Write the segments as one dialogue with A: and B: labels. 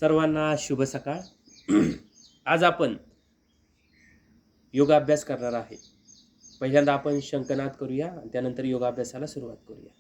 A: सर्वांना शुभ सकाळ. आज आपण योगाभ्यास करणार आहे. पहिल्यांदा आपण शंखनाद करूया आणि त्यानंतर योगाभ्यासाला सुरुवात करूया.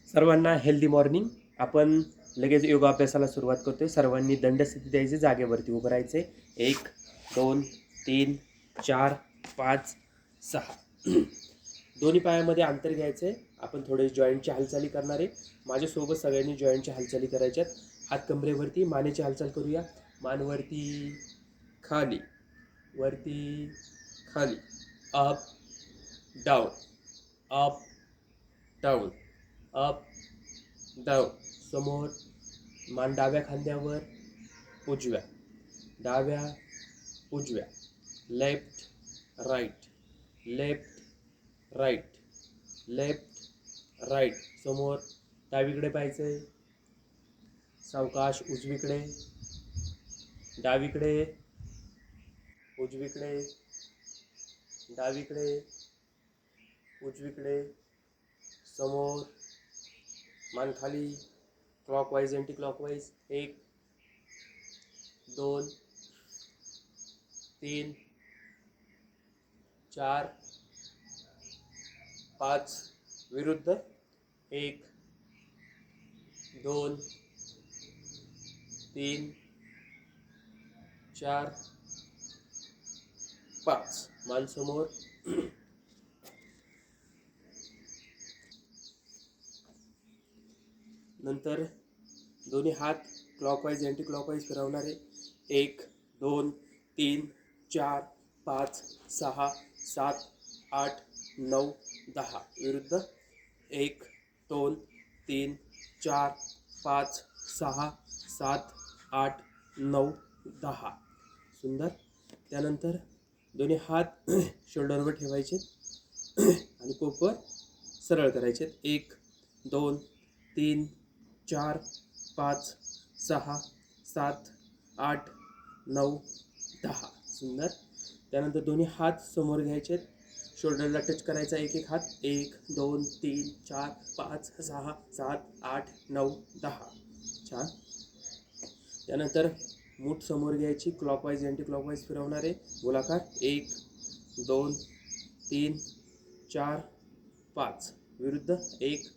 A: सर्वांना हेल्दी मॉर्निंग. आपण लगेच योगाभ्यासाला सुरुवात करतोय. सर्वांनी दंडस्थिती द्यायची, जागेवरती उभं राहायचे. 1 2 3 4 5 6. दोन्ही पायामध्ये अंतर घ्यायचे. आपण थोडे जॉईंटची हालचाली करणार आहे. माझ्यासोबत सगळ्यांनी जॉईंटची हालचाली करायच्यात. हात कमरेवरती, मानेची हालचाल करूया. मान वरती खाली, वरती खाली, up down, up down, up down. समोर मान डाव्या खांद्यावर, उजव्या, डाव्या उजव्या, left right, left right, left right. समोर डावीकडे पाहायचंय, सावकाश उजवीकडे, डावीकडे, उजवीकडे, डावीकडे, उजवीकडे. समोर मान खाली, क्लॉकवाईज अँटी क्लॉकवाईज. 1 2 3 4 5. विरुद्ध 1 2 3 4 5. मान समोर. नंतर दोन्ही हात क्लॉकवाईज अँटी क्लॉकवाईज फिरवणार आहे. 1 2 3 4 5 6 7 8 9 10. विरुद्ध 1 2 3 4 5 6 7 8 9 10. सुंदर. त्यानंतर दोन्ही हात शोल्डरवर ठेवायचे आणि कोपर सरळ करायचे. 1 2 3 4 5 6 7 8 9 10. सुंदर. त्यानंतर दोन्ही हात समोर घ्यायचे, शोल्डरला टच करायचा. एक एक हात. 1 2 3 4 5 6 7 8 9 10. छान. त्यानंतर मूठ समोर घ्यायची, क्लॉकवाईज अँटी क्लॉकवाईज फिरवणार आहे. गोलाकार. 1 2 3 4 5. विरुद्ध 1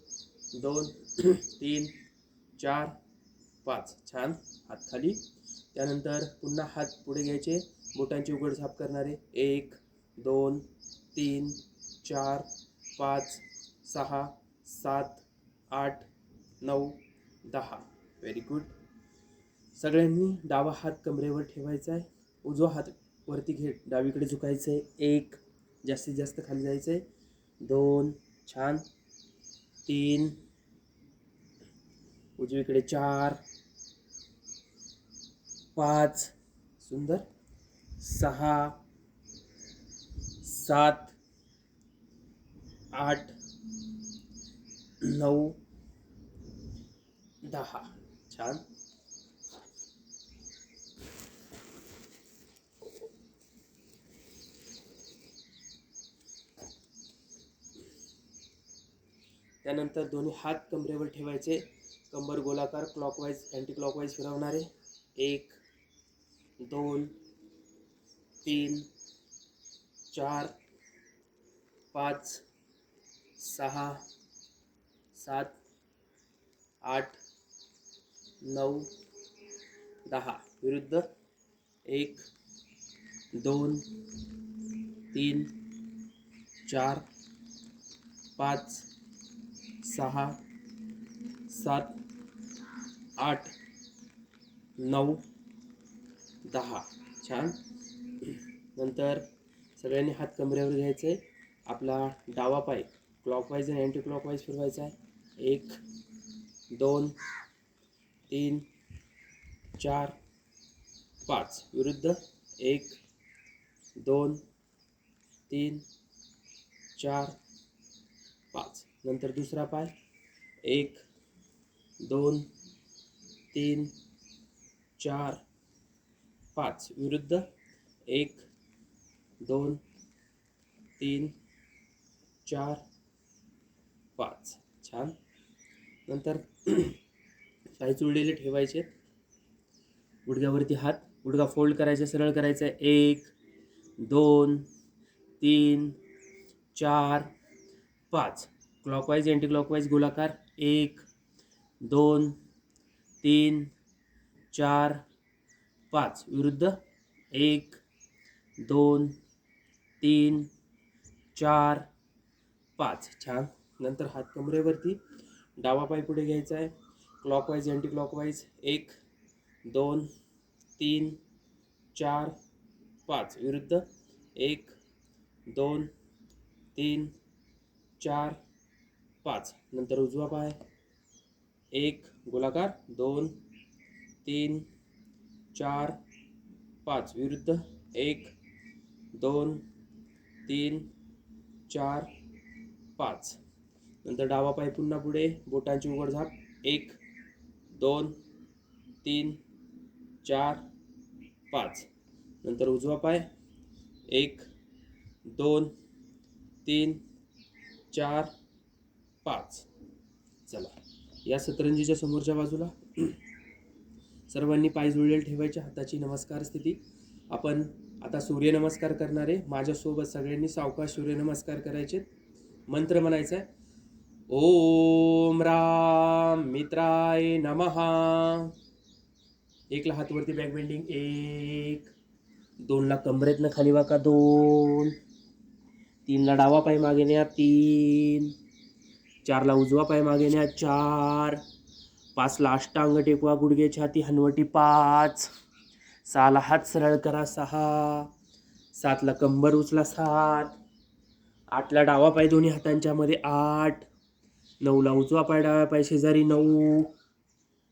A: 2 3 4 5. छान. हात खाली. त्यानंतर पुन्हा हात पुढे घ्यायचे, बोटांची उघडझाप करणारे. 1 2 3 4 5 6 7 8 9 10. Very good. सगळ्यांनी डावा हात कमरेवर ठेवायचा आहे. उजवा हात वरती घे, डावीकडे झुकायचं आहे. 1 जास्तीत जास्त खाली जायचं आहे. 2 छान. 3 उजवीकडे, 4 5 सुंदर, 6 7 8 9 10. छान. त्यानंतर दोन्ही हात कमरेवर ठेवायचे, कंबर गोलाकार, क्लॉकवाईज अँटी क्लॉकवाईज फिरवणारे. 1 2 3 4 5 6 7 8 9 10. विरुद्ध 1 2 3 4 5 6 7 8 9 10. छान. नंतर सगळ्यांनी हात कमरेवर घ्यायचे. आपला डावा पाय क्लॉकवाईज आणि अँटी क्लॉकवाईज फिरवायचा आहे. 1 2 3 4 5 विरुद्ध 1 2 3 4 5 नंतर दुसरा पाय 1 2 3 4 5 विरुद्ध 1 2 3 4 5 छान. नंतर पाय जुळलेले ठेवायचे, गुडघ्यावरती हात, गुडघा फोल्ड करायचा, सरळ करायचा आहे. 1 2 3 4 5 क्लॉकवाईज अँटी क्लॉकवाईज गोलाकार 1 2 3 4 5 विरुद्ध 1 2 3 4 5 छान. नंतर हात कमरेवरती, डावा पाय पुढे घ्यायचा आहे, क्लॉकवाईज अँटी क्लॉकवाईज 1 2 3 4 5 विरुद्ध 1 2 3 4 5 नंतर उजवा पाय 1 गोलाकार 2 3 4 5 विरुद्ध 1 2 3 4 5 नंतर डावा पाय पुन्हा पुढे, बोटांची उघडझाप 1 2 3 4 5 नंतर उजवा पाय 1 2 3 4 5. चला, या सतरंजीच्या समोरच्या बाजूला सर्वांनी पाय जुळलेले ठेवायचे, हाताची नमस्कार स्थिती. आपण आता सूर्यनमस्कार करणार आहे. माझ्यासोबत सगळ्यांनी सावकाश सूर्यनमस्कार करायचे. मंत्र म्हणायचा आहे, ओम राम मित्राय नमः. एकला हात वरती, बॅक बेंडिंग 1 2 ला कमरेतनं खाली वाका 2 3 ला डावा पाय मागे न्या 3 4 ला उजवा पाय मागे न्या 4 5 ला अष्टांग टेकवा, गुडघे छाती हनवटी 5 6 ला हात सरळ करा 6 7 ला कंबर उचला 7 8 ला डावा पाय दोन्ही हातांच्या मध्ये 8 9 ला उजवा पाय डाव्या पाय शेजारी 9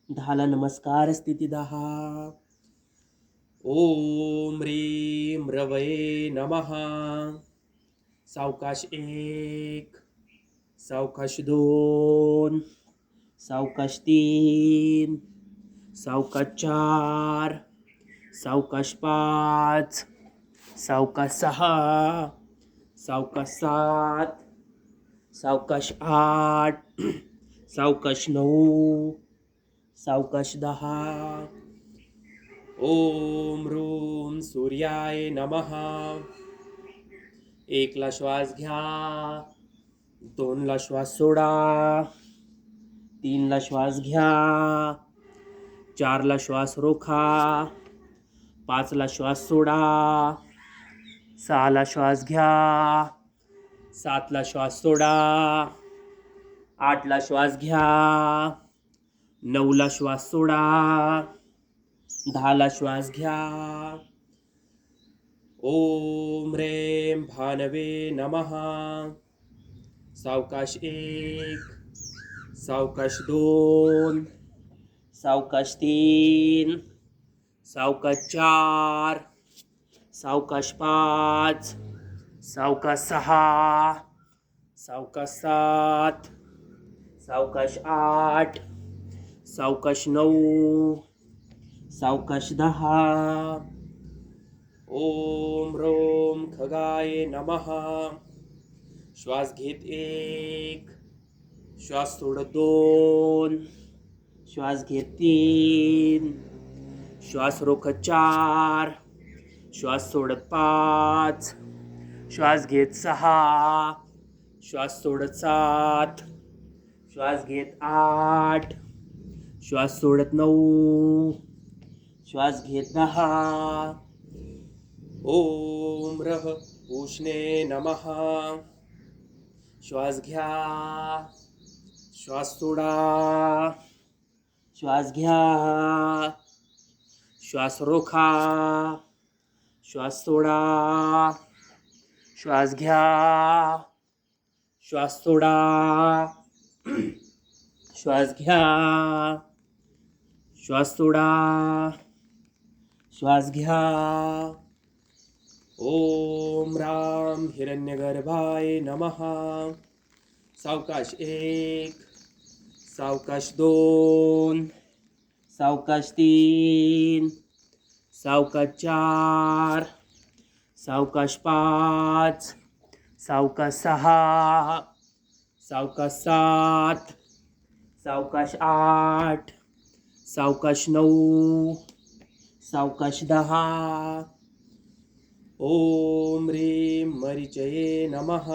A: 10 ला नमस्कार स्थिती 10. ओम ह्रीं रवये नमः. सावकाश 1 सावकाश 2 सावकाश 3 सावकाश 4 सावकाश 5 सावकाश 6 सावकाश 7 सावकाश 8 सावकाश 9 सावकाश 10. ओम ह्रूं सूर्याय नमः. 1 ला श्वास घ्या, 2 ला श्वास सोडा, 3 ला श्वास घ्या, 4 ला श्वास रोखा, 5 ला श्वास सोडा, 6 ला श्वास घ्या, 7 ला श्वास सोडा, 8 ला श्वास घ्या, 9 ला श्वास सोडा, 10 ला श्वास घ्या. ओम ह्रीं भानवे नमः. सावकाश 1 सावकाश 2 सावकाश 3 सावकाश 4 सावकाश 5 सावकाश 6 सावकाश 7 सावकाश 8 सावकाश 9 सावकाश 10. ओम ह्रौं खगाय नमः. श्वास घेत 1 श्वास सोडत 2 श्वास घेत 3 श्वास रोखत 4 श्वास सोडत 5 श्वास घेत 6 श्वास सोडत 7 श्वास घेत 8 श्वास सोडत 9 श्वास घेत 10. ओम रह उष्णे नमः. श्वास घ्या, श्वास सोडा, श्वास घ्या, श्वास रोखा, श्वास सोडा, श्वास घ्या, श्वास सोडा, श्वास घ्या, श्वास सोडा, श्वास घ्या. ओम राम हिरण्यगर्भाय नमः. सावकाश 1, सावकाश 2, सावकाश 3, सावकाश 4, सावकाश 5, सावकाश 6, सावकाश 7, सावकाश 8, सावकाश 9, सावकाश 10. ओम ह्रीं मरीचये नमः.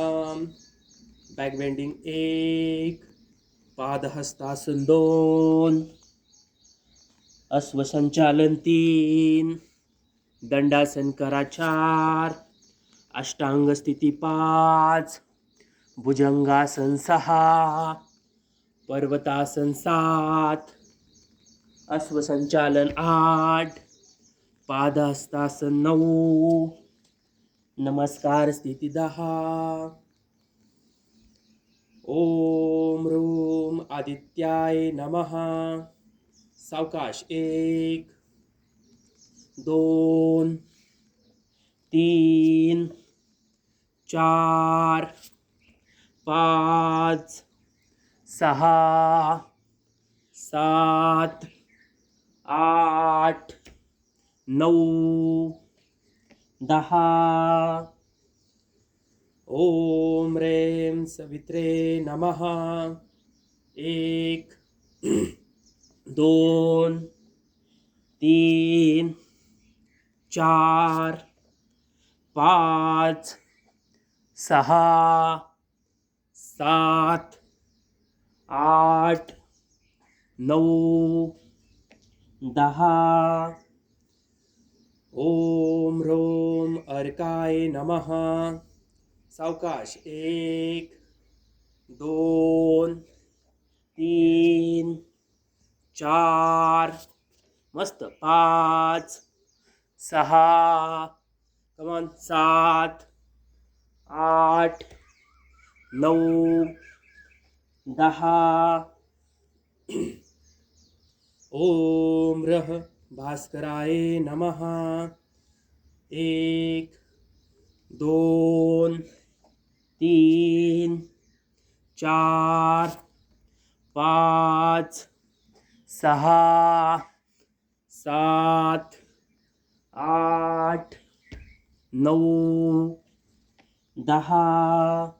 A: बॅक बेंडिंग 1, पादहस्तासन 2, अश्वसंचालन 3, दंडासन करा 4, अष्टांग स्थिती 5, भुजंगासन 6, पर्वतासन 7, अश्वसंचालन 8, पादहस्तासन 9, नमस्कार स्थिती 10. ओम ह्रूम आदित्याय नमः. सावकाश 1, 2, 3, 4, 5, 6, 7, 8, 9, 10. ओम रेम सवित्रे नमः. 1, 2, 3, 4, 5, 6, 7, 8, 9, 10. ओम ह्रोम अर्काय नमः. सावकाश 1, 2, 3, 4, मस्त 5, 6, कमान 7, 8, 9, 10. ओम रह भास्कराय नमः. 1, 2, 3, 4, 5, 6, 7, 8, 9, 10.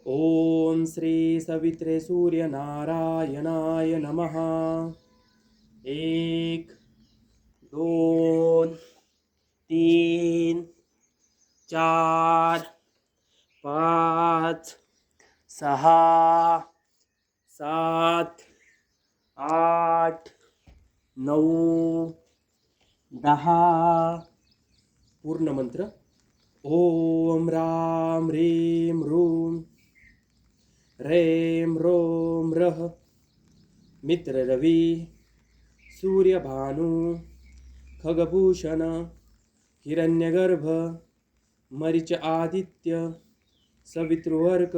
A: ओम श्री सवित्रे सूर्यनारायणाय नमः. 1, 2, 3, 4, 5, 6, 7, 8, 9, 10. पूर्ण मंत्र. ओम राम ह्रीं ह्रूम रेम रोम रह. मित्र रवी, सूर्यभानु, खगभूषण, हिरण्यगर्भ, मरीच आदित्य, सवितृवर्क,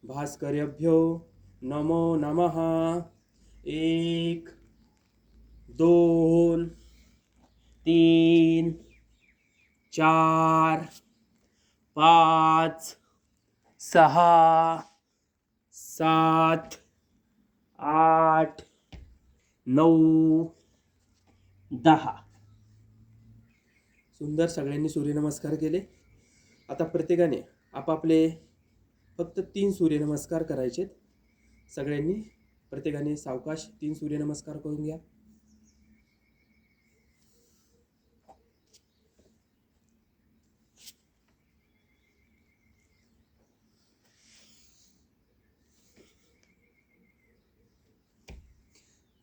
A: भास्कर्यभ्यो नमो नमः. 1, 2, 3, 4, 5, 6, 7, 8, 9, 10. सुंदर. सगळ्यांनी सूर्यनमस्कार केले. आता प्रत्येकाने आपापले फक्त 3 सूर्यनमस्कार करायचेत. सगळ्यांनी प्रत्येकाने सावकाश 3 सूर्यनमस्कार करून घ्या.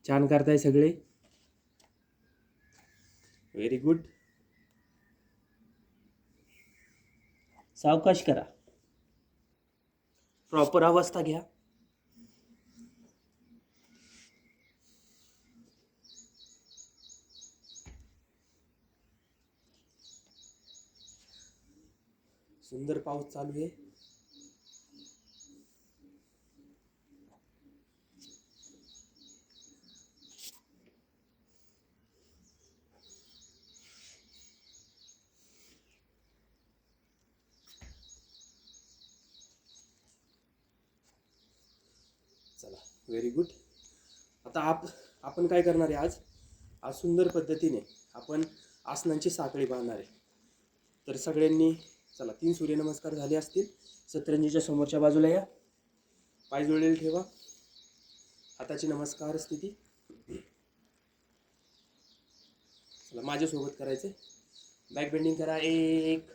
A: छान करताय सगळे. Very good. सावकाश करा. प्रॉपर अवस्था घ्या. सुंदर पाऊस चालू आहे. चला, व्हेरी गुड. आता आपण काय करणार आहे आज सुंदर पद्धतीने आपण आसनांची साखळी बांधणार आहे. तर सगळ्यांनी चला 3 सूर्यनमस्कार झाले असतील. सतरंजीच्या समोरच्या बाजूला या, पाय जोडलेले ठेवा, हाताची नमस्कार स्थिती. चला माझ्यासोबत करायचे. बॅक बेंडिंग करा 1,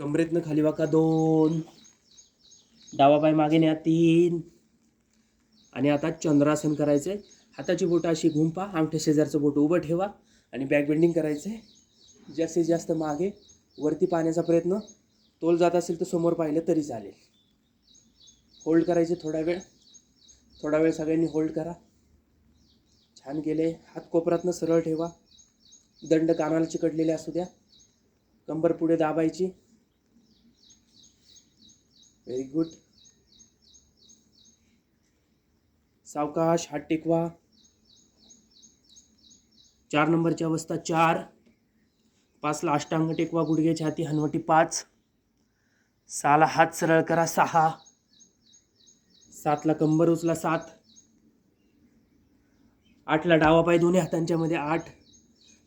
A: कमरेतनं खाली वाका 2, डावा पाय मागे न्या 3, आणि आता चंद्रासन करायचे. हाताची बोटं अशी घुंपा, अंगठ्या शेजारचं बोट उभं ठेवा आणि बॅक बेंडिंग करायचे. जास्तीत जास्त मागे वरती पाहण्याचा प्रयत्न. तोल जात असेल तर समोर पाहिलं तरी चालेल. होल्ड करायचे थोडा वेळ सगळ्यांनी होल्ड करा. छान केले. हात कोपरातनं सरळ ठेवा, दंड कानाला चिकटलेले असू द्या. कंबर पुढे दाबायची. Very good. सावकाश हात टेकवा. 4 नंबरची अवस्था 4. 5ला अष्टांग टेकवा, गुडघे छाती हनवटी 5. 6ला हात सरळ करा 6. 7ला कंबर उचला 7. 8ला डावा पाय दोन्ही हातांच्या मध्ये 8.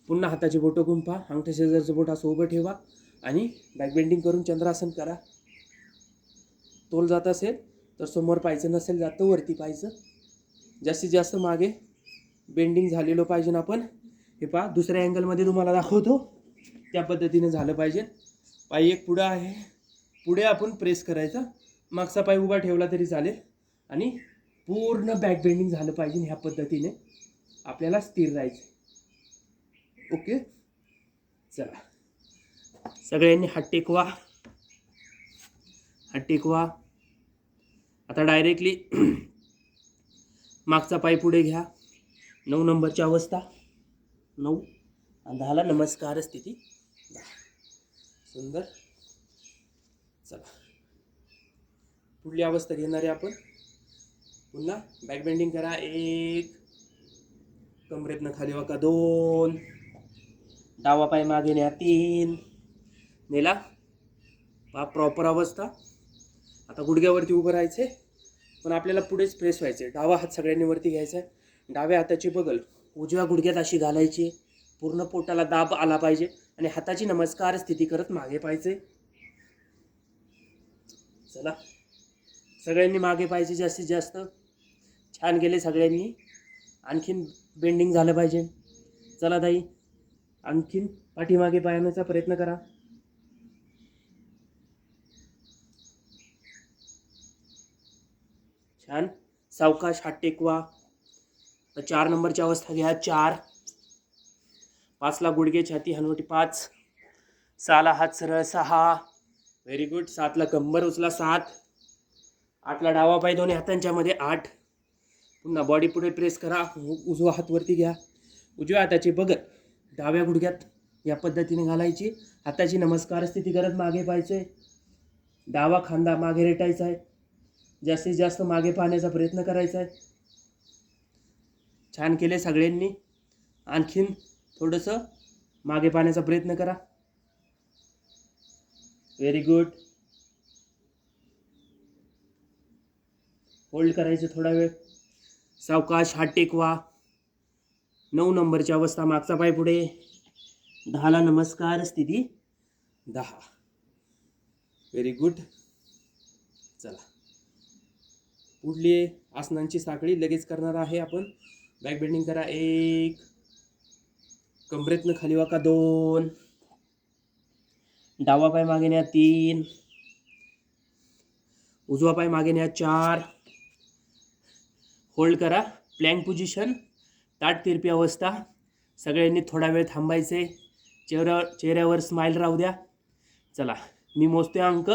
A: पुन्हा हाताची बोटं गुंफा, अंगठ्या शेजारचं बोट असं उभं ठेवा आणि बॅक बेंडिंग करून चंद्रासन करा. तोल जात असेल तर समोर पाहायचं, नसेल जात तर वरती पाहायचं. जास्तीत जास्त मागे बेंडिंग झालेलं पाहिजे. आपण हे पहा, दुसऱ्या अँगलमध्ये तुम्हाला दाखवतो, त्या पद्धतीने झालं पाहिजे. पाय एक पुढं आहे, पुढे आपण प्रेस करायचा. मागचा पाय उभा ठेवला तरी चालेल आणि पूर्ण बॅक बेंडिंग झालं पाहिजे. ह्या पद्धतीने आपल्याला स्थिर राहायचं. ओके, चला सगळ्यांनी हात टेकवा. आता डायरेक्टली मागचा पाय पुढे घ्या. 9 नंबरची अवस्था 9 आणि 10ला नमस्कार स्थिती 10. सुंदर. चला पुढली अवस्था घेणार आहे आपण. पुन्हा बॅक बेंडिंग करा 1, कमरेतनं खाली वाका 2, डावा पाय मागे न्या 3. नेला पहा प्रॉपर अवस्था. आता गुडघ्यावरती उभं राहायचे, पण आपल्याला पुढेच प्रेस व्हायचे. डावा हात सगळ्यांनी वरती घ्यायचा आहे. डाव्या हाताची बगल उजव्या गुडघ्यात अशी घालायची. पूर्ण पोटाला दाब आला पाहिजे आणि हाताची नमस्कार स्थिती करत मागे पाहायचे. चला सगळ्यांनी मागे पाहायचे जास्तीत जास्त. छान गेले सगळ्यांनी. आणखीन बेंडिंग झालं पाहिजे. चला ताई, आणखीन पाठीमागे पाहण्याचा प्रयत्न करा. छान. सावकाश हात टेकवा. 4 नंबरची अवस्था घ्या 4. 5ला गुडघे छाती हनवटी 5. 6ला हात सरळ 6. Very good. 7ला कंबर उचला 7. 8ला डावा पाय दोन्ही हातांच्या मध्ये 8. पुन्हा बॉडी पुढे प्रेस करा. उजवा हात वरती घ्या. उजव्या हाताची बगल डाव्या गुडघ्यात या पद्धतीने घालायची. हाताची नमस्कार स्थिती करत मागे पाहायचे. डावा खांदा मागे रेटायचा आहे. जास्तीत जास्त मागे पाहण्याचा प्रयत्न करायचा आहे. छान केले सगळ्यांनी. आणखीन थोडंसं मागे पाहण्याचा प्रयत्न करा. Very good. होल्ड करायचे थोडा वेळ. सावकाश हात टेकवा. 9 नंबरची अवस्था मागचा पाय पुढे. 10ला नमस्कार स्थिती 10. Very good. चला पुढली आसनांची साखळी लगेच करणार आहे आपण. बॅक बेंडिंग करा 1, कमरेतनं खाली वाका 2, डावा पाय मागे न्या 3, उजवा पाय मागे न्या 4. होल्ड करा. प्लँक पोझिशन, ताट तिरपी अवस्था. सगळ्यांनी थोडा वेळ थांबायचे. चेहऱ्यावर स्माइल राहू द्या. चला मी मोजते अंक.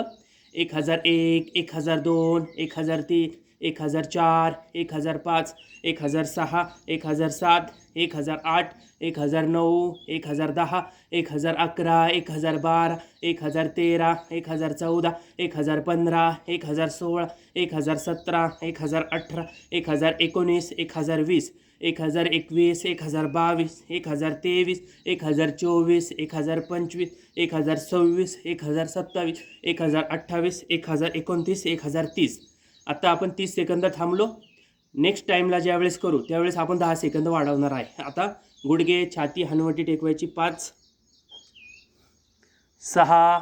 A: 1001, 1002, 1003, 1004, 1005, 1006, 1007, 1008, 1009, 1010, 1011, 1012, 1013, 1014, 1015, 1016, 1017, 1018, 1019, 1020, 1021, 1022, 1023, 1024, 1025, 1026, 1027, 1028, 1029, 1030. आता आपण 30 सेकंद थांबलो. नेक्स्ट टाईमला ज्यावेळेस करू त्यावेळेस आपण 10 सेकंद वाढवणार आहे. आता गुडघे छाती हनुवटी टेकवायची. 5 6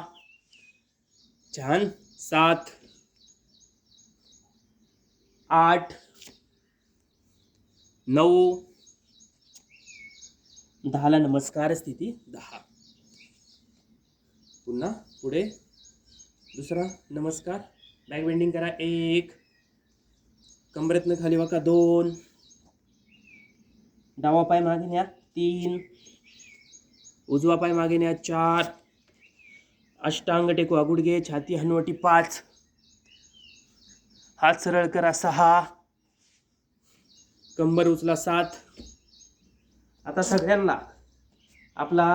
A: छान 7 8 9 10ला नमस्कार स्थिती 10. पुन्हा पुढे दुसरा नमस्कार. बॅक बेंडिंग करा. 1 कंबरेतनं खाली वाका. 2 डावा पाय मागे न्या. 3 उजवा पाय मागे न्या. 4 अष्टांग टेकवा. गुडघे छाती हनुवटी. 5 हात सरळ करा. 6 कंबर उचला. 7 आता सगळ्यांना आपला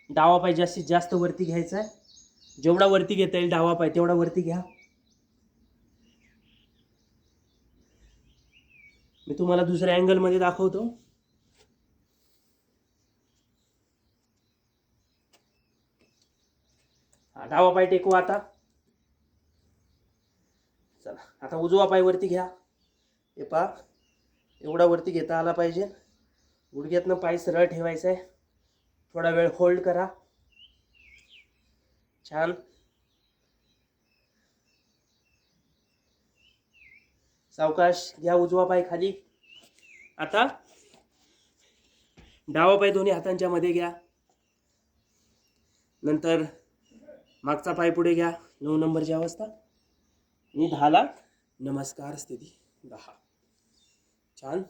A: डावा पाय जास्तीत जास्त वरती घ्यायचा आहे. जेवढा वरती घेता येईल डावा पाय तेवढा वरती घ्या. मी तुम्हाला दुसऱ्या अँगलमध्ये दाखवतो. डावा पाय टेकवा. आता चला आता उजवा पाय वरती घ्या. हे पहा एवढा वरती घेता आला पाहिजे. गुडघ्यातनं पाय सरळ ठेवायचा आहे. थोडा वेळ होल्ड करा. छान. सावकाश घ्या उजवा पाय खाली. आता डावा पाय दोन्ही हातांच्या मध्ये घ्या. नंतर मागचा पाय पुढे घ्या. 9 नंबरची अवस्था. आणि 10ला नमस्कार स्थिती 10. छान.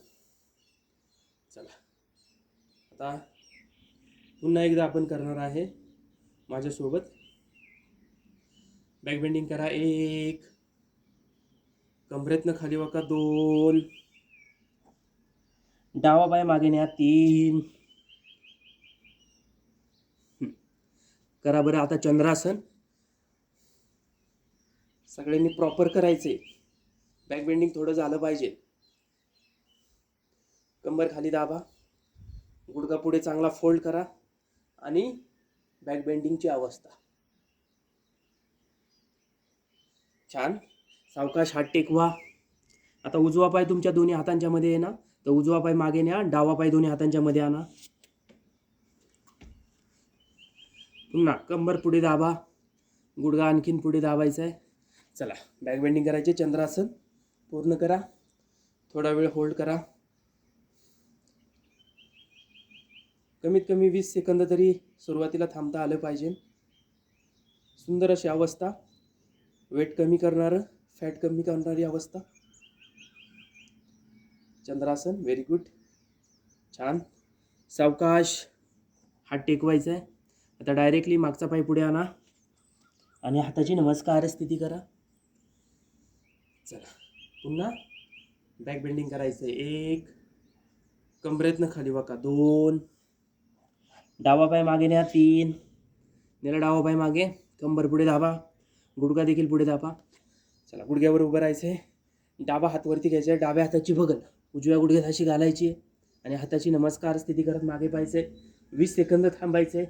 A: चला आता पुन्हा एकदा आपण करणार आहे माझ्यासोबत. बॅक बेंडिंग करा. 1 कंबरेतनं खाली वाका. 2 डावा पाय मागे न्या. 3 करा बरं. आता चंद्रासन सगळ्यांनी प्रॉपर करायचे. बॅक बेंडिंग थोडं झालं पाहिजे. कंबर खाली दाबा. गुडघा पुढे चांगला फोल्ड करा आणि बॅक बेंडिंगची अवस्था. छान. सावकाश हात टेकवा. आता उजवा पाय तुमच्या दोन्ही हातांच्या मध्ये आहे ना, तर उजवा पाय मागे न्या. डावा पाय दोन्ही हातांच्या मध्ये आणा. पुन्हा कंबर पुढे दाबा. गुडघा आणखीन पुढे दाबायचा आहे. चला बॅक बेंडिंग करायचे. चंद्रासन पूर्ण करा. थोडा वेळ होल्ड करा. कमीत कमी 20 सेकंद तरी सुरुवातीला थांबता आलं पाहिजे. सुंदर अशी अवस्था. वेट कमी करणारं, फॅट कमी करणारी अवस्था. चंद्रासन. Very good. छान. सावकाश हात टेकवायचा आहे. आता डायरेक्टली मागचा पाय पुढे आणा आणि हाताची नमस्कार स्थिती करा. चला पुन्हा बॅक बेंडिंग करायचं आहे. 1 कंबरेतनं खाली वाका. 2 डावा पाय मागे न्या. 3 नेला डावा पाय मागे. कंबर पुढे दाबा. गुडघा देखील पुढे दाबा. चला गुडघ्यावर उभं राहायचं आहे. डावा हात वरती घ्यायचा आहे. डाव्या हाताची बगल उजव्या गुडघ्यात अशी घालायची आहे आणि हाताची नमस्कार स्थिती करत मागे पाहायचे. 20 सेकंद थांबायचे.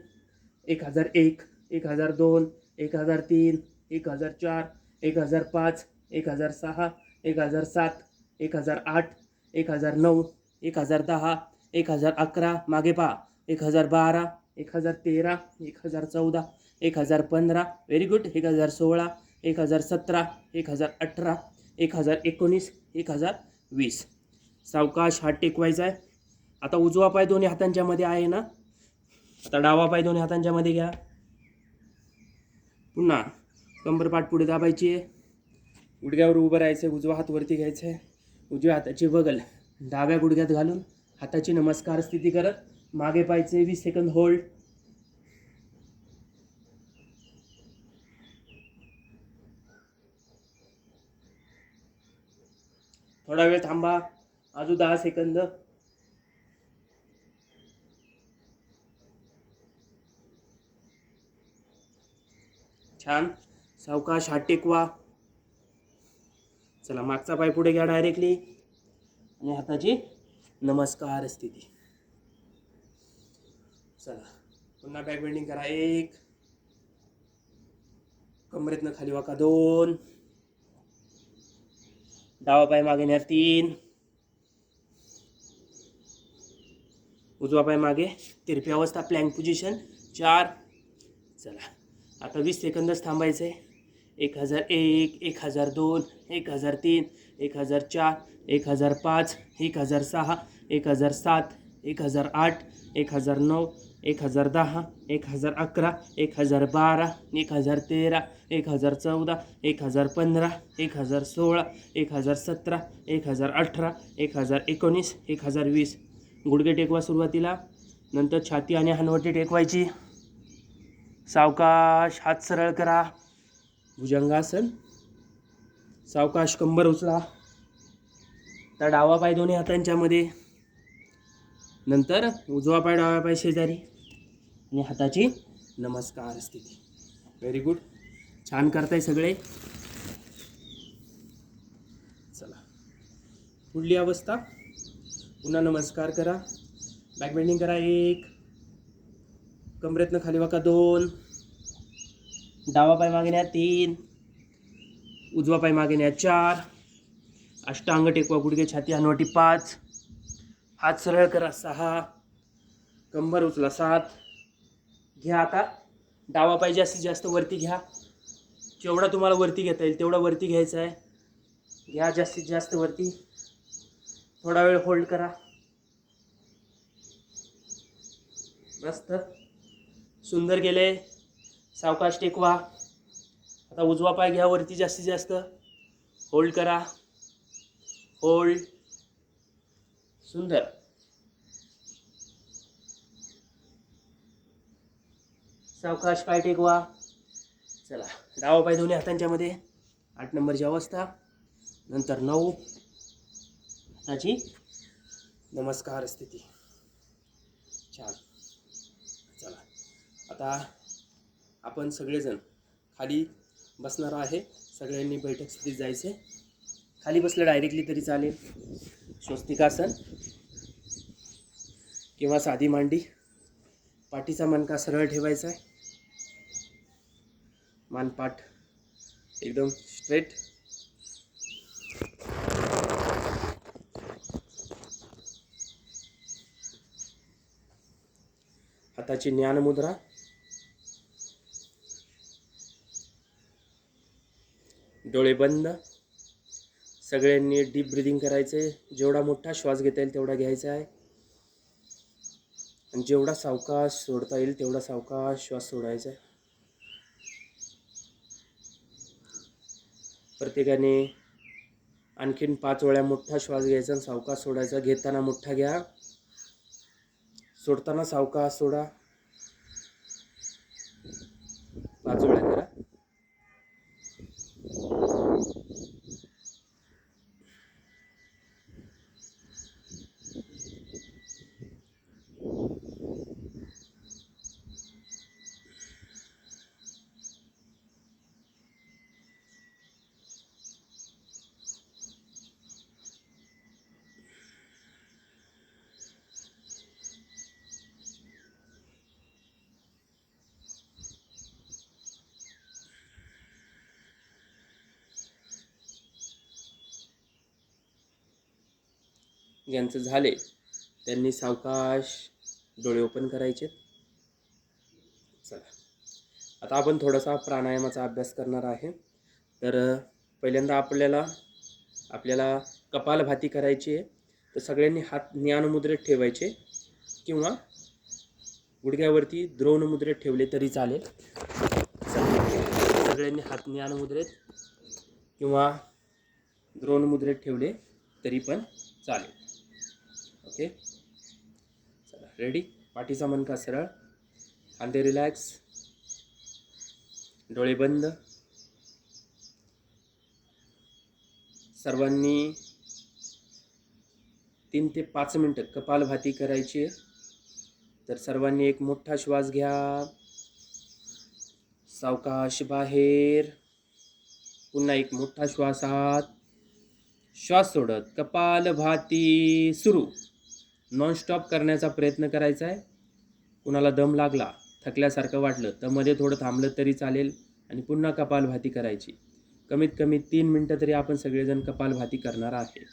A: 1001 1002 1003 1004 1005 1006 1007 1008 1009 1010 1011 मागे पहा. 1012 1013 1014 1015. Very good. 1016 1017 1018 1019 1020. सावकाश हात टेकवायचा आहे. आता उजवा पाय दोन्ही हातांच्या मध्ये आहे ना, आता डावा पाय दोन्ही हातांच्या मध्ये घ्या. पुन्हा कंबरपाठ पुढे दाबायची आहे. गुडघ्यावर उभं राहायचं. उजवा हात वरती घ्यायचा आहे. उजव्या हाताची बगल डाव्या गुडघ्यात घालून हाताची नमस्कार स्थिती करत मागे पाहायचे. 20 सेकंद होल्ड. थोडा वेळ थांबा. अजून 10 सेकंद. छान. सावकाश हात टेकवा. चला मागचा पाय पुढे घ्या डायरेक्टली आणि हाताची नमस्कार स्थिती. चला पुन्हा बॅक बेंडिंग करा. 1 कमरेतनं खाली वाका. 2 डावा पाय मागे न्या 3, उजवा पाय मागे, तिरपी अवस्था प्लँक पोझिशन 4. चला आता 20 सेकंदच थांबायचं आहे. 1001, 1002, 1003, 1004, 1005, 1006, 1007, 1008, 1009, 1010, 1011, 1012, 1013, 1014, 1015, 1016, 1017, 1018, 1019, 1020. गुडघे टेकवा सुरुवातीला, नंतर छाती आणि हनवटी टेकवायची. सावकाश हात सरळ करा, भुजंगासन. सावकाश कंबर उचला. तर डावा पाय दोन्ही हातांच्या मध्ये, नंतर उजवा पाय डावा पाय शेजारी आणि हाताची नमस्कार स्थिती. व्हेरी गुड, छान करताय सगळे. चला पुढली अवस्था. पुन्हा नमस्कार करा, बॅक बेंडिंग करा. 1, कमरेतनं खाली वाका. 2, डावा पाय मागे न्या. 3, उजवा पाय मागे न्या. 4, अष्टांग टेकवा, गुडघे छाती हनवटी. 5, हात सरळ करा. 6, कंबर उचला. 7, घ्या. आता डावा पाय जास्तीत जास्त वरती घ्या, जेवढा तुम्हाला वरती घेता येईल तेवढा वरती घ्यायचा आहे. घ्या जास्तीत जास्त वरती. थोडा वेळ होल्ड करा. मस्त, सुंदर केले. सावकाश टेकवा. आता उजवा पाय घ्या वरती जास्तीत जास्त, होल्ड करा. होल्ड. सुंदर. सावकाश पाय टेकवा. चला डावा पाय दोन्ही हातांच्या मध्ये, 8 नंबरची अवस्था. नंतर 9, हाताची नमस्कार स्थिती. छान. चला आता आपण सगळेजण खाली बसणार आहे. सगळ्यांनी बैठक स्थितीत जायचे. खाली बसलं डायरेक्टली तरी चालेल. स्वस्तिकासन किंवा साधी मांडी. पाठीचा मणका सरळ ठेवायचा आहे, मानपाठ एकदम स्ट्रेट. हाताची ज्ञान मुद्रा. डोळे बंद. सगळ्यांनी डीप ब्रिदिंग करायचे. जेवढा मोठा श्वास घेता येईल तेवढा घ्यायचा आहे आणि जेवढा सावकाश सोडता येईल तेवढा सावकाश श्वास सोडायचा आहे. प्रत्येकाने आणखीन 5 वेळा मोठा श्वास घ्यायचा आणि सावकाश सोडायचा. घेताना मोठा घ्या, सोडताना सावकाश सोडा. 5 वेळा करा. ज्यांचं झाले त्यांनी सावकाश डोळे ओपन करायचे. चला आता आपण थोडासा प्राणायामाचा अभ्यास करणार आहे. तर पहिल्यांदा आपल्याला कपालभाती करायची आहे. तर सगळ्यांनी हात ज्ञानमुद्रेत ठेवायचे किंवा गुडघ्यावरती द्रोणमुद्रेत ठेवले तरी चालेल. सगळ्यांनी हात ज्ञानमुद्रेत किंवा द्रोणमुद्रेत ठेवले तरी पण चालेल. ओके, चला रेडी. पाठीचा मणका सरळ, खांदे रिलॅक्स, डोळे बंद. सर्वांनी 3 ते 5 मिनिटं कपालभाती करायची आहे. तर सर्वांनी एक मोठा श्वास घ्या, सावकाश बाहेर. पुन्हा एक मोठा श्वास आत, श्वास सोडत कपालभाती सुरू. नॉन स्टॉप करण्याचा प्रयत्न करायचा आहे. कुणाला दम लागला, थकल्यासारखं वाटलं तर मध्ये थोडं थांबलं तरी चालेल आणि पुन्हा कपालभाती करायची. कमीत कमी 3 मिनटं तरी आपण सगळेजण कपालभाती करणार आहे.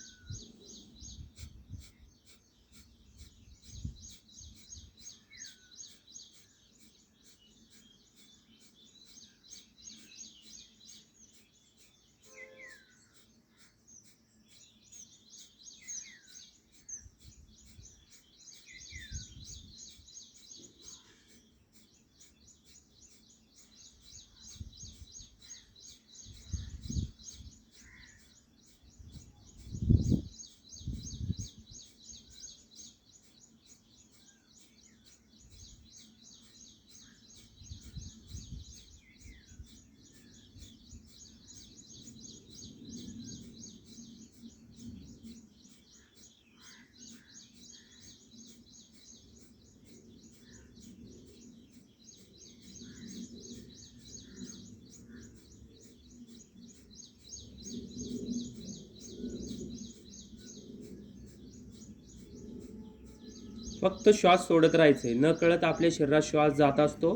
A: फक्त श्वास सोडत राहायचे, न कळत आपल्या शरीरात श्वास जात असतो.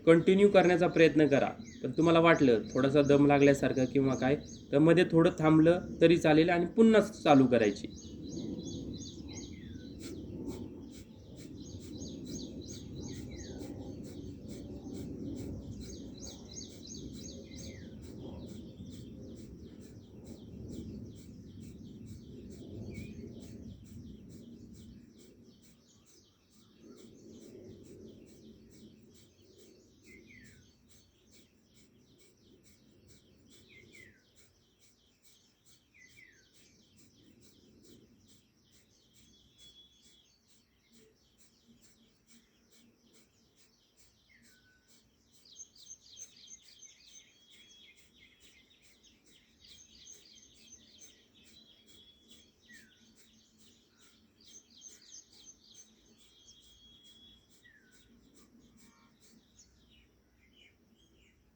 A: कंटिन्यू करण्याचा प्रयत्न करा. पण तुम्हाला वाटलं थोडासा दम लागल्यासारखं किंवा काय, तर मध्ये थोडं थांबलं तरी चालेल आणि पुन्हा चालू करायची.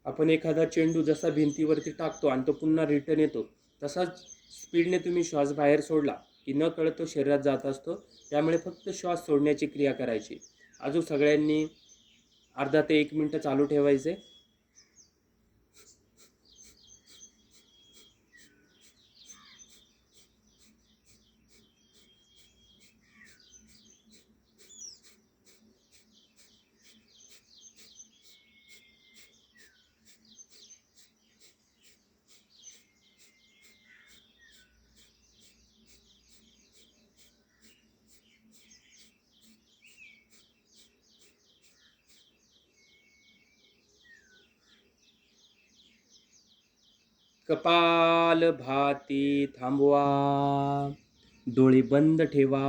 A: आपण एखादा चेंडू जसा भिंतीवरती टाकतो आणि तो पुन्हा रिटर्न येतो, तसाच स्पीडने तुम्ही श्वास बाहेर सोडला की न कळत तो शरीरात जात असतो. त्यामुळे फक्त श्वास सोडण्याची क्रिया करायची. अजून सगळ्यांनी अर्धा ते 1 मिनिट चालू ठेवायचे. कपालभाती थांबवा. डोळे बंद ठेवा.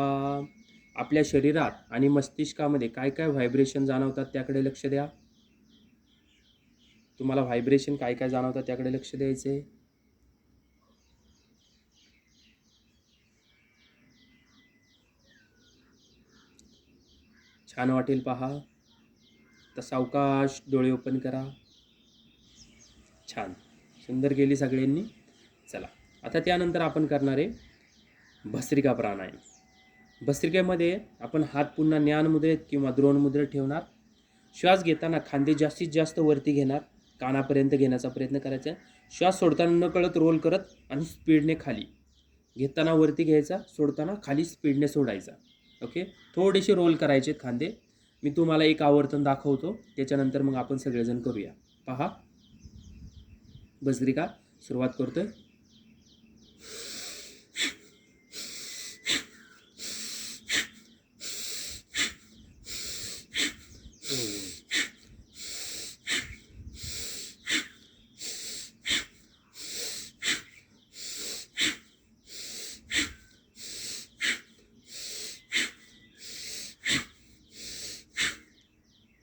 A: आपल्या शरीरात आणि मस्तिष्कामध्ये काय काय व्हायब्रेशन जाणवतात त्याकडे लक्ष द्या. तुम्हाला व्हायब्रेशन काय काय जाणवतात त्याकडे लक्ष द्यायचे. छान वाटेल पहा. तर सावकाश डोळे ओपन करा. छान, सुंदर केली सगळ्यांनी. चला, आता त्यानंतर आपण करणार आहे भस्त्रिका प्राणायाम. भस्त्रिकेमध्ये आपण हात पुन्हा ज्ञान मुद्रेत किंवा द्रोण मुद्रेत ठेवणार. श्वास घेताना खांदे जास्तीत जास्त वरती घेणार, कानापर्यंत घेण्याचा प्रयत्न करायचा. श्वास सोडताना न कळत रोल करत आणि स्पीडने खाली. घेताना वरती घ्यायचा, सोडताना खाली स्पीडने सोडायचा. ओके, थोडेसे रोल करायचे खांदे. मी तुम्हाला एक आवर्तन दाखवतो, त्याच्यानंतर मग आपण सगळेजण करूया. पहा, भस्त्रिका सुरुवात करतोय.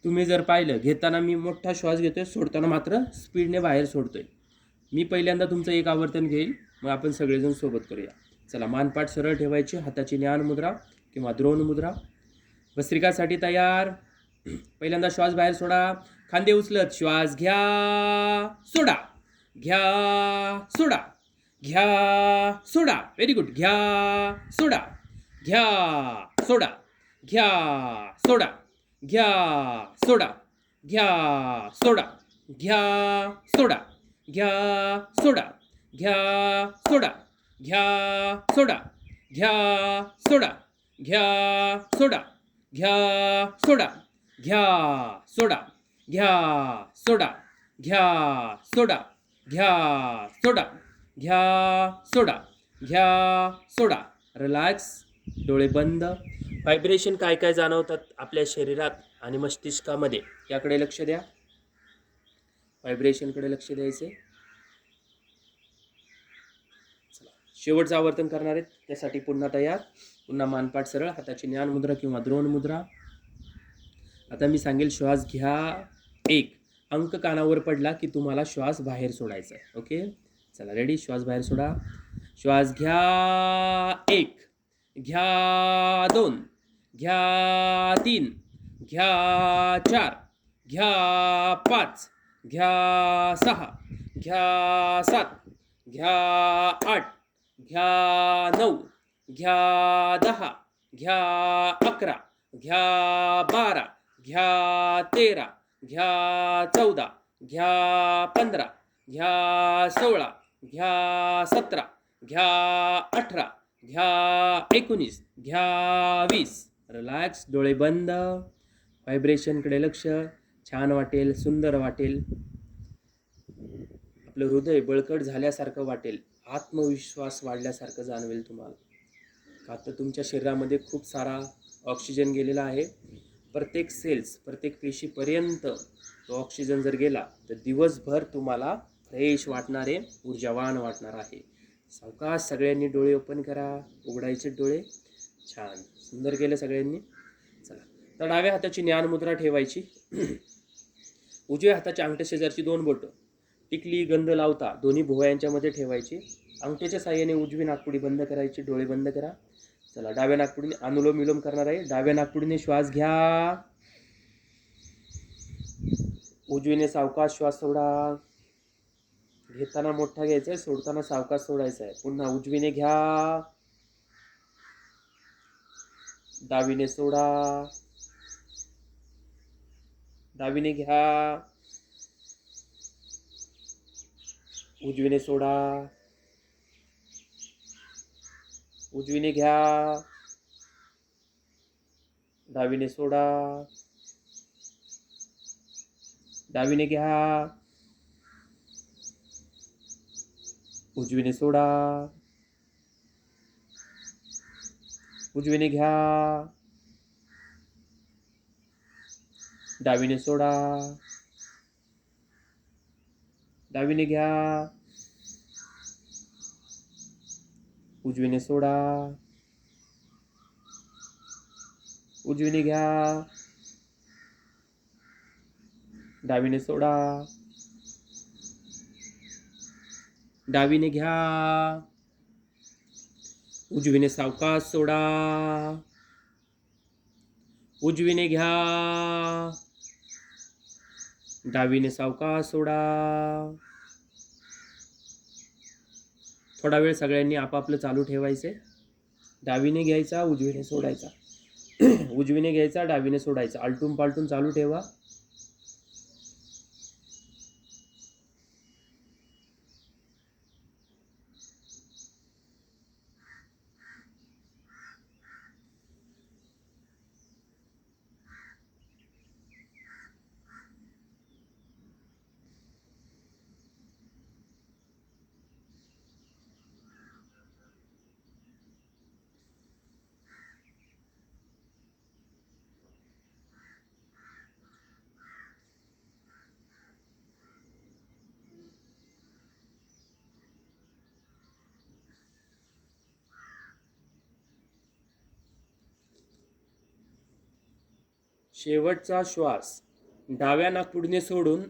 A: तुम्ही जर पाहिलं, घेताना मी मोठा श्वास घेतोय, सोडताना मात्र स्पीडने बाहेर सोडतोय. मी पहिल्यांदा तुमचं एक आवर्तन घेईल, मग आपण सगळेजण सोबत करूया. चला, मानपाठ सरळ ठेवायची, हाताची ज्ञान मुद्रा किंवा द्रोण मुद्रा. भस्त्रिकासाठी तयार. पहिल्यांदा श्वास बाहेर सोडा. खांदे उचलत श्वास घ्या, सोडा, घ्या, सोडा, घ्या, सोडा. Very good. घ्या, सोडा, घ्या, सोडा, घ्या, सोडा, घ्या, सोडा, घ्या, सोडा, घ्या, सोडा, घ्या सोडा, घ्या सोडा, घ्या सोडा, घ्या सोडा, घ्या सोडा, घ्या सोडा, घ्या सोडा, घ्या सोडा, घ्या सोडा, घ्या सोडा, घ्या सोडा, घ्या सोडा. रिलॅक्स, डोळे बंद. व्हायब्रेशन काय काय जाणवतात आपल्या शरीरात आणि मस्तिष्कामध्ये याकडे लक्ष द्या. व्हायब्रेशनकडे लक्ष द्यायचे. चला, शेवटचं आवर्तन करणार आहेत, त्यासाठी पुन्हा तयार. पुन्हा मानपाठ सरळ, हाताची ज्ञान मुद्रा किंवा द्रोण मुद्रा. आता मी सांगेल श्वास घ्या 1, अंक कानावर पडला की तुम्हाला श्वास बाहेर सोडायचा आहे. ओके, चला रेडी. श्वास बाहेर सोडा. श्वास घ्या 1, घ्या 2, घ्या 3, घ्या 4, घ्या 5, घ्या 6, घ्या 7, घ्या 8, घ्या 9, घ्या 10, घ्या 11, घ्या 12, घ्या 13, घ्या 14, घ्या 15, घ्या 16, घ्या 17, घ्या 18, घ्या 19, घ्या 20. रिलॅक्स, डोळे बंद. व्हायब्रेशनकडे लक्ष. छान वाटेल, सुंदर वाटेल. आपलं हृदय बळकट झाल्यासारखं वाटेल, आत्मविश्वास वाढल्यासारखं जाणवेल तुम्हाला. का तर तुमच्या शरीरामध्ये खूप सारा ऑक्सिजन गेलेला आहे. प्रत्येक सेल्स, प्रत्येक पेशीपर्यंत तो ऑक्सिजन जर गेला तर दिवसभर तुम्हाला फ्रेश वाटणार आहे, ऊर्जावान वाटणार आहे. सावकाश सगळ्यांनी डोळे ओपन करा, उघडायचे डोळे. छान, सुंदर केलं सगळ्यांनी. चला, तर डाव्या हाताची ज्ञान मुद्रा ठेवायची. उजव्या हाताच्या अंगठ्या शेजारची 2 बोटं टिकली गंध लावता दोन्ही भुवयांच्यामध्ये ठेवायची. अंगठ्याच्या साह्याने उजवी नाकपुडी बंद करायची, डोळे बंद करा. चला, डाव्या नाकपुडीने अनुलोम विलोम करणार आहे. डाव्या नाकपुडीने श्वास घ्या, उजवीने सावकाश श्वास सोडा. घेताना मोठा घ्यायचा आहे, सोडताना सावकाश सोडायचा आहे. पुन्हा उजवीने घ्या, डावीने सोडा, डावीने घ्या, उजवीने सोडा, उजवीने घ्या, डावीने सोडा, डावीने घ्या, उजवीने सोडा, उजवीने घ्या, डावीने सोडा, डावीने घ्या, उजवीने सोडा, उजवीने घ्या, डावीने सोडा, डावीने घ्या, उजवीने सावकाश सोडा, उजवीने घ्या, डावीने सावकाश सोडा. थोडा वेळ सगळ्यांनी आपापलं चालू ठेवायचे. डावीने घ्यायचा, उजवीने सोडायचा, उजवीने घ्यायचा, डावीने सोडायचा, आलटून पालटून चालू ठेवा. शेवटचा श्वास डाव्या नाकपुडीने सोडून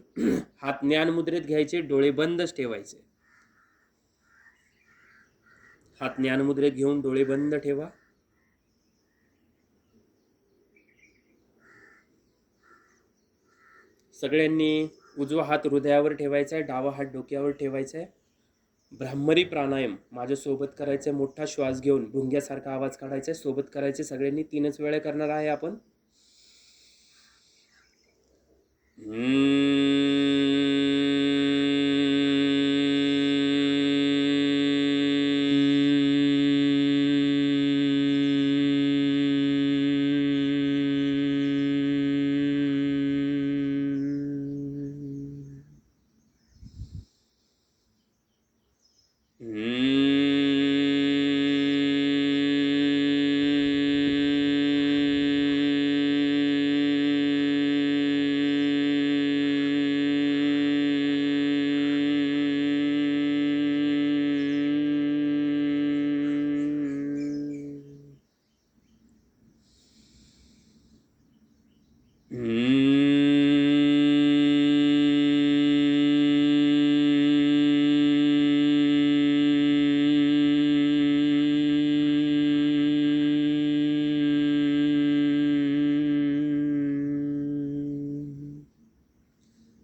A: हात ज्ञान मुद्रेत घ्यायचे, डोळे बंदच ठेवायचे. हात ज्ञान मुद्रेत घेऊन डोळे बंद ठेवा. सगळ्यांनी उजवा हात हृदयावर ठेवायचा आहे, डावा हात डोक्यावर ठेवायचा आहे. ब्राह्मरी प्राणायाम माझ्यासोबत करायचं. मोठा श्वास घेऊन भुंग्यासारखा आवाज काढायचा आहे. सोबत करायचे सगळ्यांनी. 3च वेळा करणार आहे आपण.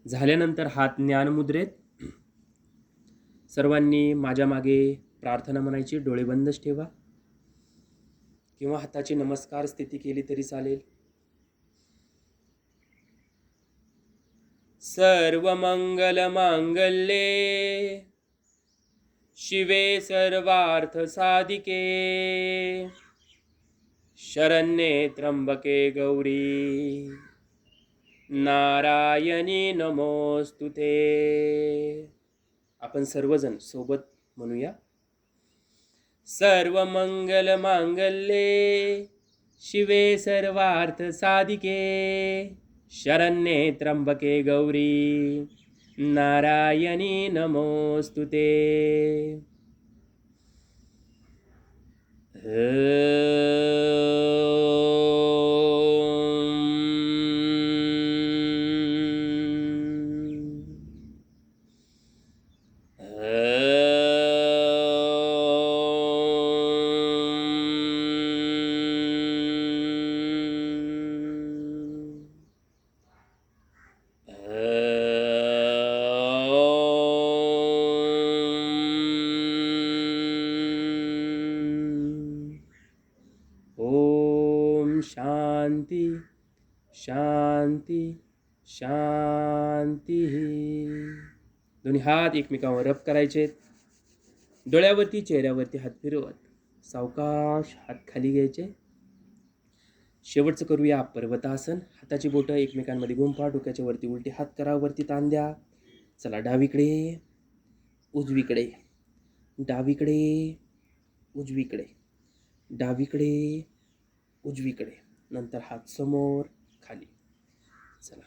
A: झाल्यानंतर हात ज्ञानमुद्रेत. सर्वांनी माझ्या मागे प्रार्थना म्हणायची. डोळे बंदच ठेवा किंवा हाताची नमस्कार स्थिती केली तरी चालेल. सर्वमंगलमांगल्ये शिवे सर्वार्थ साधिके शरण्ये त्र्यंबके गौरी नारायणी नमोस्तुते. आपण सर्वजण सोबत म्हणूया. सर्वमंगलमांगल्ये शिवे सर्वार्थ साधिके शरण्ये त्र्यंबके गौरी नारायणी नमोस्तुते. ओम शांती शांती शांती. दोन्ही हात एकमेकांवर रब करायचे. डोळ्यावरती चेहऱ्यावरती हात फिरवत सावकाश हात खाली घ्यायचे. शेवटचं करूया पर्वतासन. हाताची बोटं एकमेकांमध्ये गुंफा. डोक्याच्या वरती उलटी हात करा. वरती ताण द्या. चला डावीकडे उजवीकडे डावीकडे उजवीकडे डावीकडे उजवीकडे. नंतर हात समोर खाली. चला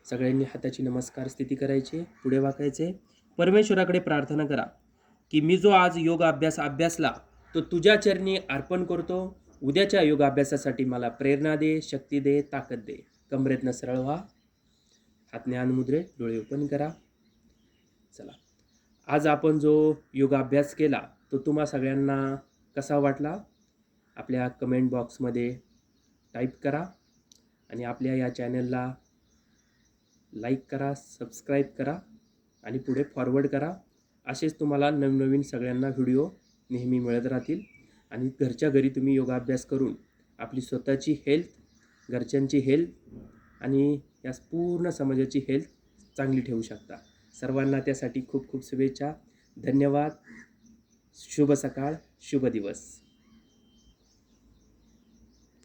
A: सगळ्यांनी हाताची नमस्कार स्थिती करायची. पुढे वाकायचे. परमेश्वराकडे प्रार्थना करा की मी जो आज योग अभ्यासला तो तुझ्या चरणी अर्पण करतो. उद्याच्या योगाभ्यासासाठी मला प्रेरणा दे, शक्ती दे, ताकद दे. कमरेतनं सरळ व्हा. हात ज्ञानमुद्रेत. डोळे ओपन करा. चला आज आपण जो योगाभ्यास केला तो तुम्हा सगळ्यांना कसा वाटला आपल्या कमेंट बॉक्समध्ये टाईप करा. आणि आपल्या या चॅनलला लाईक करा, सबस्क्राईब करा आणि पुढे फॉरवर्ड करा. असेच तुम्हाला नवनवीन सगळ्यांना व्हिडिओ नेहमी मिळत राहतील. आणि घरच्या घरी तुम्ही योगाभ्यास करून आपली स्वतःची हेल्थ, घरच्यांची हेल्थ आणि या पूर्ण समाजाची हेल्थ चांगली ठेवू शकता. सर्वांना त्यासाठी खूप खूप शुभेच्छा. धन्यवाद. शुभ सकाळ, शुभ दिवस.